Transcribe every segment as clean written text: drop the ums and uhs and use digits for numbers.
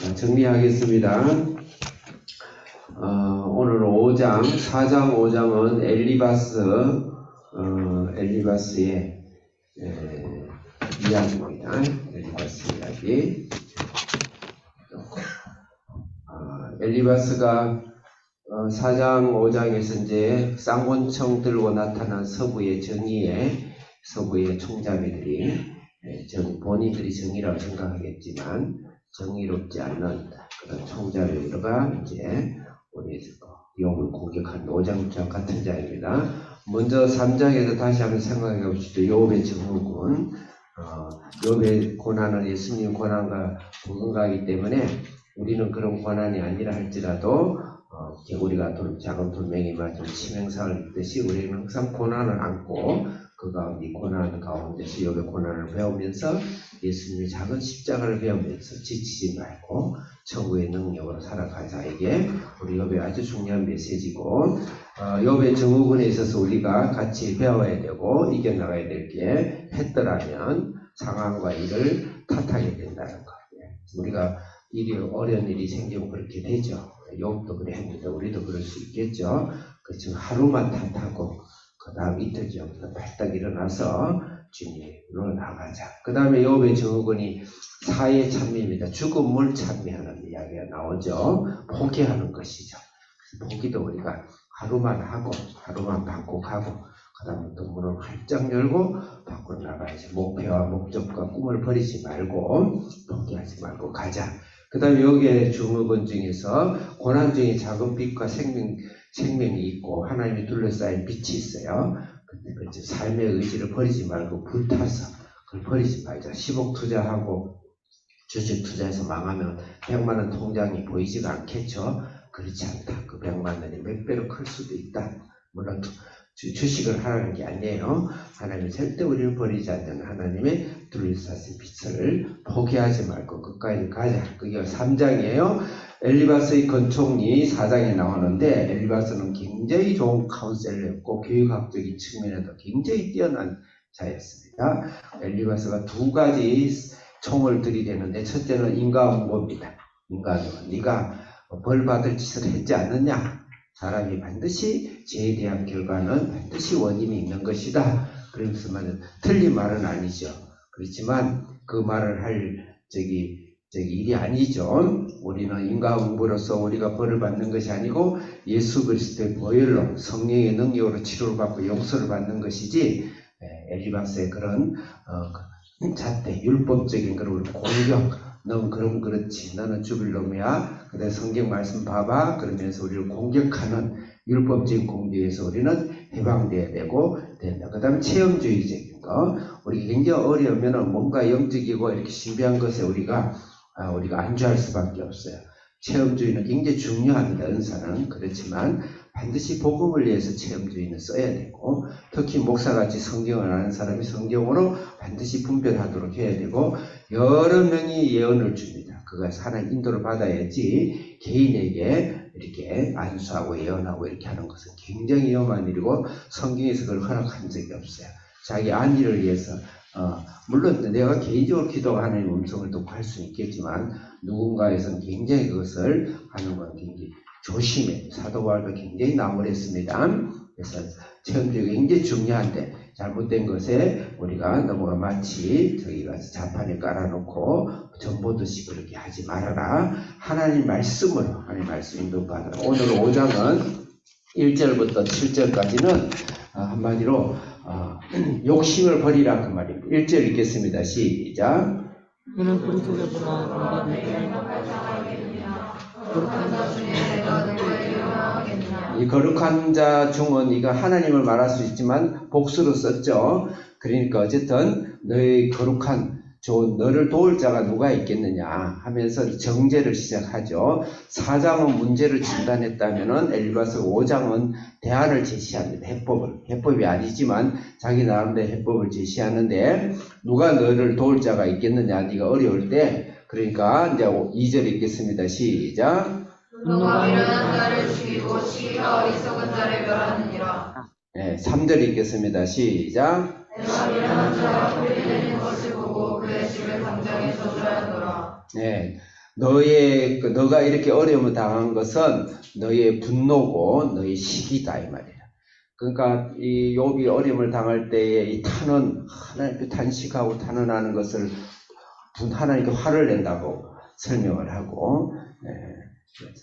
정리하겠습니다. 오늘 5장, 4장 5장은 엘리바스의 이야기입니다. 엘리바스 이야기. 엘리바스가 4장 5장에서 이제 쌍권총 들고 나타난 서부의 총자매들이 본인들이 정의라고 생각하겠지만 정의롭지 않는 그런 총자매들과 이제 우리 욥을 공격한 5장 같은 자입니다. 먼저 3장에서 다시 한번 생각해 봅시다. 욥의 증후군. 욥의 고난은 예수님 고난과 무관하기 때문에 우리는 그런 고난이 아니라 할지라도 개구리가 작은 돌멩이 맞은 치명상을 입듯이 우리는 항상 고난을 안고 그 가운데 고난 가운데서 욥의 고난을 배우면서 예수님의 작은 십자가를 배우면서 지치지 말고 천국의 능력으로 살아가자. 이게 우리 욥의 아주 중요한 메시지고, 욥의 증후군에 있어서 우리가 같이 배워야 되고 이겨나가야 될 게 했더라면 상황과 일을 탓하게 된다는 거예요. 우리가 어려운 일이 생기면 그렇게 되죠. 욥도 그래 했는데 우리도 그럴 수 있겠죠. 그렇지만 하루만 탓하고 그 다음 이틀 정도 발딱 일어나서 주님으로 나가자. 그 다음에 욥의 증후군이 사의 찬미입니다. 죽음을 찬미하는 이야기가 나오죠. 포기하는 것이죠. 포기도 우리가 하루만 하고 하루만 반복하고 그 다음부터 문을 활짝 열고 밖으로 나가야지. 목표와 목적과 꿈을 버리지 말고 포기하지 말고 가자. 그 다음에 여기에 증후군 중에서 고난 중에 작은 빛과 생명이 있고 하나님이 둘러싸인 빛이 있어요. 근데 그 삶의 의지를 버리지 말고 불타서 그걸 버리지 말자. 10억 투자하고 주식 투자해서 망하면 100만 원 통장이 보이지가 않겠죠. 그렇지 않다. 그 100만 원이 몇 배로 클 수도 있다. 물론 주식을 하라는 게 아니에요. 하나님이 절대 우리를 버리지 않는 하나님의 둘러싸신 빛을 포기하지 말고 끝까지 가자. 그게 3장이에요. 엘리바스의 권총리 4장에 나오는데 엘리바스는 굉장히 좋은 카운셀러였고 교육학적인 측면에도 굉장히 뛰어난 자였습니다. 엘리바스가 두 가지 총을 들이대는데 첫째는 인과응보입니다. 인과응보. 네가 벌 받을 짓을 했지 않느냐? 사람이 반드시 죄에 대한 결과는 반드시 원인이 있는 것이다. 그래서 틀린 말은 아니죠. 그렇지만 그 말을 할 일이 아니죠. 우리는 인과응보로서 우리가 벌을 받는 것이 아니고 예수 그리스도의 보혈로 성령의 능력으로 치료를 받고 용서를 받는 것이지, 엘리바스의 그런 잣대, 율법적인 그런 공격, 넌 그럼 그렇지, 너는 죽을 놈이야, 그래 성경 말씀 봐봐, 그러면서 우리를 공격하는 율법적인 공격에서 우리는 해방되어야 된다. 그 다음에 체험주의적인 거, 우리 굉장히 어려우면 뭔가 영적이고 이렇게 신비한 것에 우리가 안주할 수밖에 없어요. 체험주의는 굉장히 중요합니다. 은사는. 그렇지만 반드시 복음을 위해서 체험주의는 써야 되고, 특히 목사같이 성경을 아는 사람이 성경으로 반드시 분별하도록 해야 되고, 여러 명이 예언을 줍니다. 그것을 하나님 인도를 받아야지 개인에게 이렇게 안수하고 예언하고 이렇게 하는 것은 굉장히 위험한 일이고 성경에서 그걸 허락한 적이 없어요. 자기 안위를 위해서 물론 내가 개인적으로 기도가 하나님의 음성을 듣고 할 수는 있겠지만 누군가에서는 굉장히 그것을 하는 건 굉장히 조심해. 사도 바울도 굉장히 나무랬습니다. 그래서 체험주의가 굉장히 중요한데 잘못된 것에 우리가 넘어가 마치 저기 가서 자판에 깔아놓고 전보듯이 그렇게 하지 말아라. 하나님 말씀으로 하나님 말씀 인도받아라. 오늘 5장은 1절부터 7절까지는 한마디로 욕심을 버리라 그 말입니다. 1절 읽겠습니다. 시작. 이는 그리스도보다 이 거룩한 자 중은 이거 하나님을 말할 수 있지만 복수로 썼죠. 그러니까 어쨌든 너의 거룩한 너를 도울 자가 누가 있겠느냐 하면서 정죄를 시작하죠. 4장은 문제를 진단했다면은 엘리바스 5장은 대안을 제시합니다. 해법이 아니지만 자기 나름대로 해법을 제시하는데 누가 너를 도울 자가 있겠느냐 네가 어려울 때. 그러니까 이제 2절 읽겠습니다. 시작. 너가 미련한 자를 죽이고 시기가 어리석은 자를 멸하느니라. 네, 3절 읽겠습니다. 시작. 내가 미련한 자가 뿌리 내린 것을 보고 그의 집을 당장에 저주하였노라. 네, 너가 이렇게 어려움을 당한 것은 너의 분노고 너의 시기다 이 말이야. 그러니까 이 욥이 어려움을 당할 때에 이 탄원, 하나님께 탄식하고 탄원하는 것을 하나님께 화를 낸다고 설명을 하고,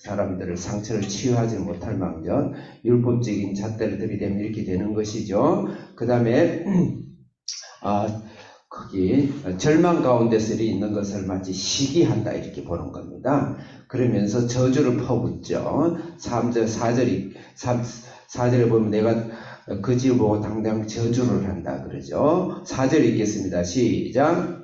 사람들을 상처를 치유하지 못할 망정 율법적인 잣대를 들이대면 이렇게 되는 것이죠. 그 다음에 거기 절망 가운데서 있는 것을 마치 시기한다 이렇게 보는 겁니다. 그러면서 저주를 퍼붓죠. 4절에 보면 내가 그 집을 보고 당장 저주를 한다 그러죠. 4절 읽겠습니다. 시작.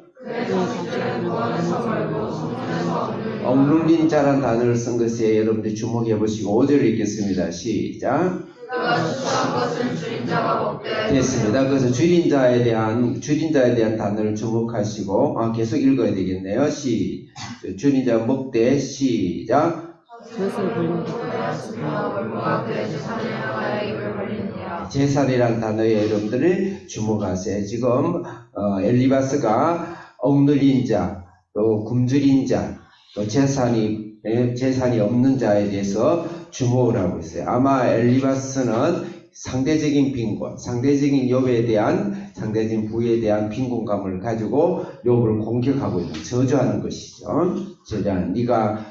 억눌린 자란 단어를 쓴 것에 여러분들 주목해 보시고 5절 읽겠습니다. 시작. 그가 주장한 것은 줄인 자가 먹되 됐습니다. 그래서 줄인 자에 대한 단어를 주목하시고 계속 읽어야 되겠네요. 줄인 자 먹되 시작. 제살이란 단어에 여러분들이 주목하세요. 지금 엘리바스가 억눌린 자, 또 굶주린 자, 또 재산이 없는 자에 대해서 주목을 하고 있어요. 아마 엘리바스는 상대적인 빈곤, 상대적인 욥에 대한 상대적인 부에 대한 빈곤감을 가지고 욥을 공격하고 있는, 저주하는 것이죠. 네가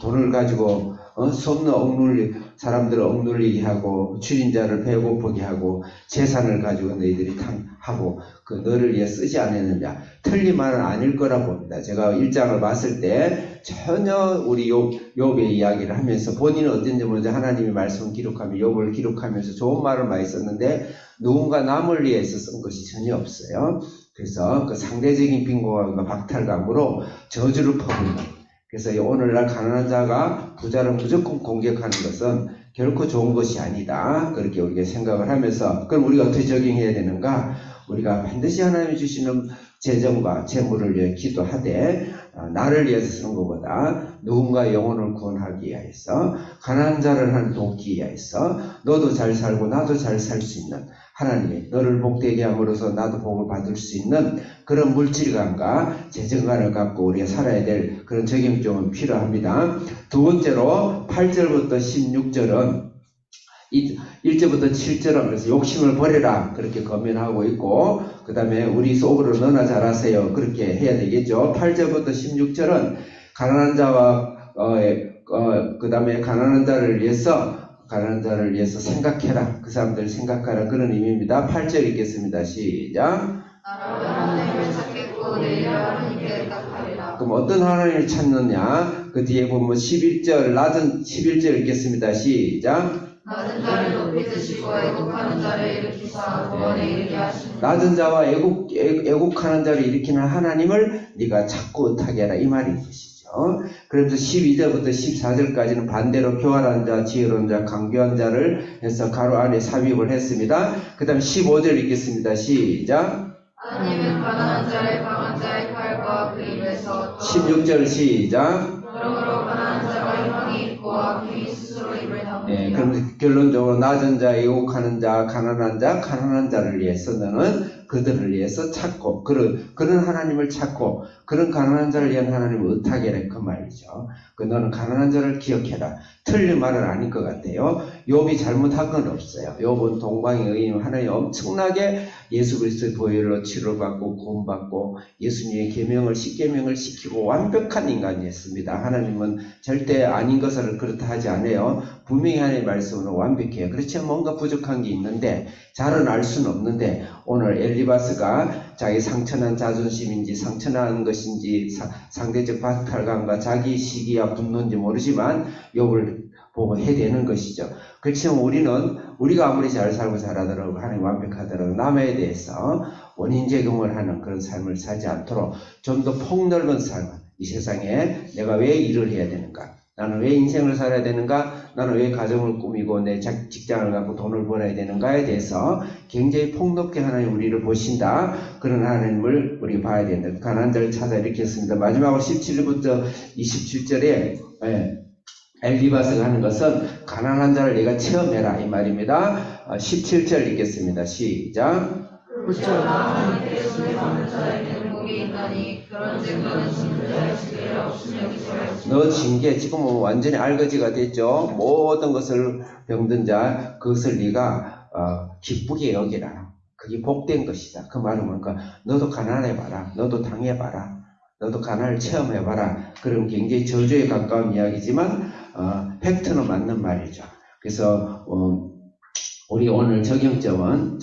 돈을 가지고 수 없는 사람들을 억눌리게 하고 줄인 자를 배고프게 하고 재산을 가지고 너희들이 하고 너를 위해 쓰지 않았느냐. 틀린 말은 아닐 거라 봅니다. 제가 1장을 봤을 때 전혀 우리 욥의 이야기를 하면서 본인은 어떤지 모르지 하나님의 말씀을 기록하며 욥을 기록하면서 좋은 말을 많이 썼는데 누군가 남을 위해서 쓴 것이 전혀 없어요. 그래서 그 상대적인 빈곤과 박탈감으로 저주를 퍼붓는, 그래서 오늘날 가난한 자가 부자를 무조건 공격하는 것은 결코 좋은 것이 아니다. 그렇게 우리가 생각을 하면서, 그럼 우리가 어떻게 적용해야 되는가? 우리가 반드시 하나님이 주시는 재정과 재물을 위해 기도하되 나를 위해서 쓰는 것보다 누군가의 영혼을 구원하기 위해서, 가난한 자를 하는 돕기 위해서 너도 잘 살고 나도 잘 살 수 있는, 하나님이 너를 복되게 함으로써 나도 복을 받을 수 있는 그런 물질감과 재정관을 갖고 우리가 살아야 될 그런 적용점은 필요합니다. 두 번째로 8절부터 16절은 1절부터 7절은 그래서 욕심을 버려라 그렇게 권면하고 있고, 그 다음에 우리 속으로 너나 잘하세요 그렇게 해야 되겠죠. 8절부터 16절은 가난한 자와 그 다음에 가난한 자를 위해서 생각해라, 그 사람들을 생각하라, 그런 의미입니다. 8절 읽겠습니다. 시작. 하나님을 찾겠고 내 일을 하나님께 의탁하리라. 그럼 어떤 하나님을 찾느냐? 그 뒤에 보면 11절 읽겠습니다. 시작. 낮은 자를 높이 드시고 애국하는 자를 일으키사 구원에 이르게 하십니다. 낮은 자와 애국하는 자를 일으키는 하나님을 네가 찾고 의탁해 하라, 이 말이 있으시죠. 그래서 12절부터 14절까지는 반대로 교활한 자, 지혜로운 자, 강교한 자를 해서 가로 안에 삽입을 했습니다. 그 다음 15절 읽겠습니다. 시작. 하나님은 가난한 자를 강한 자의 칼과 그 입에서 16절 시작. 그러므로 가난한 자가 희망이 있고 악인이 스스로 입을 다물리라. 그럼 결론적으로 낮은 자, 애국하는 자, 가난한 자를 위해서 너는 그들을 위해서 찾고 그런 하나님을 찾고 그런 가난한 자를 위한 하나님을 의탁해라, 그 말이죠. 너는 가난한 자를 기억해라. 틀린 말은 아닐 것 같아요. 욥이 잘못한 건 없어요. 욥은 동방의 의인, 하나님 엄청나게 예수 그리스도의 보혈로 치료받고 구원받고 예수님의 계명을 10계명을 지키고 완벽한 인간이었습니다. 하나님은 절대 아닌 것을 그렇다 하지 않아요. 분명히 하나님의 말씀은 완벽해요. 그렇지만 뭔가 부족한 게 있는데 잘은 알 수는 없는데, 오늘 엘리바스가 자기 상처난 자존심인지 상처난 것인지 상대적 박탈감과 자기 시기와 분노인지 모르지만 욥을 보고 해대는 것이죠. 그렇지만 우리가 아무리 잘 살고 잘하더라도 하나님 완벽하더라도 남에 대해서 원인 제공을 하는 그런 삶을 살지 않도록 좀 더 폭넓은 삶, 이 세상에 내가 왜 일을 해야 되는가, 나는 왜 인생을 살아야 되는가, 나는 왜 가정을 꾸미고 내 직장을 갖고 돈을 벌어야 되는가에 대해서 굉장히 폭넓게 하나님 우리를 보신다. 그런 하나님을 우리가 봐야 된다. 가난한 자를 찾아 이렇게 했습니다. 마지막으로 17절부터 27절에 엘리바스가 하는 것은 가난한 자를 내가 체험해라, 이 말입니다. 17절 읽겠습니다. 시작. 하나님께서 손에 받는 자에게 복이 있나니 그런즉 너는 징계할 지혜가 없으며 기절할지. 너 징계 지금은 완전히 알거지가 됐죠. 모든 것을 병든 자 그것을 네가 기쁘게 여기라. 그게 복된 것이다. 그 말은 뭔가 너도 가난해봐라. 너도 당해봐라. 너도 가난을 체험해봐라. 그럼 굉장히 저주에 가까운 이야기지만 팩트는 맞는 말이죠. 그래서 우리 오늘 적용점은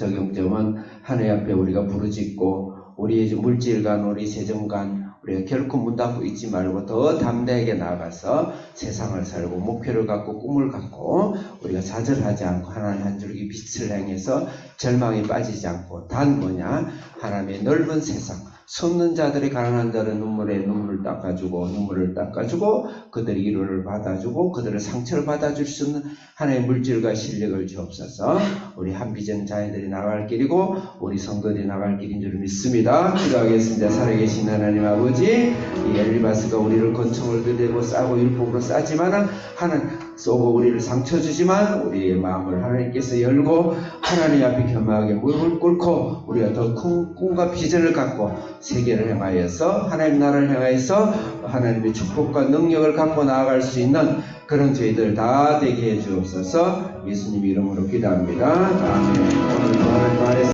하나님 앞에 우리가 부르짖고 우리의 물질관, 우리 재정관 우리가 결코 문 닫고 있지 말고 더 담대하게 나아가서 세상을 살고 목표를 갖고 꿈을 갖고 우리가 좌절하지 않고 하나님 한 줄기 빛을 향해서 절망에 빠지지 않고 단 뭐냐 하나님의 넓은 세상 숨는 자들이 가난한 자들의 눈물을 닦아주고 그들의 위로를 받아주고 그들의 상처를 받아줄 수 있는 하나님의 물질과 실력을 주옵소서. 우리 한비전 자녀들이 나갈 길이고 우리 성도들이 나갈 길인 줄 믿습니다. 기도하겠습니다. 살아계신 하나님 아버지, 이 엘리바스가 우리를 권총을 들이고 싸고 율법으로 싸지만 하나님 쏘고 우리를 상처 주지만 우리의 마음을 하나님께서 열고 하나님 앞에 겸허하게 무릎을 꿇고 우리가 더 큰 꿈과 비전을 갖고 세계를 향하여서 하나님 나라를 향하여서 하나님의 축복과 능력을 갖고 나아갈 수 있는 그런 저희들 다 되게 해 주옵소서. 예수님 이름으로 기도합니다. 아멘. 오늘 말씀